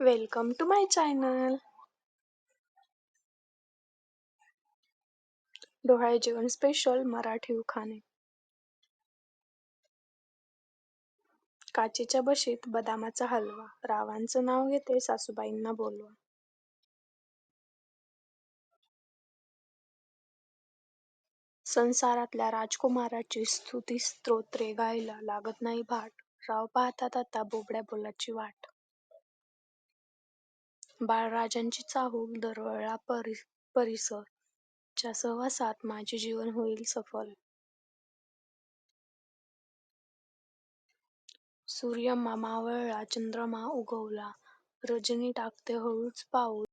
Welcome to my channel. डोहाळे जेवण special Marathi उखाणे. काचेच्या बशीत बदामाचा हलवा, रावांचं नाव घेते सासूबाईंना बोलवा. संसारातल्या राजकुमाराची स्तुती स्तोत्रे गायला लागत नाही भाट, राव पाहतात आता बोबड्या बोलाची वाट. बाळराजांची चाहूल दरवळला परिसर, च्या सहवासात माझे जीवन होईल सफल. सूर्य मावळला, चंद्रमा उगवला, रजनी टाकते हळूच पाऊल,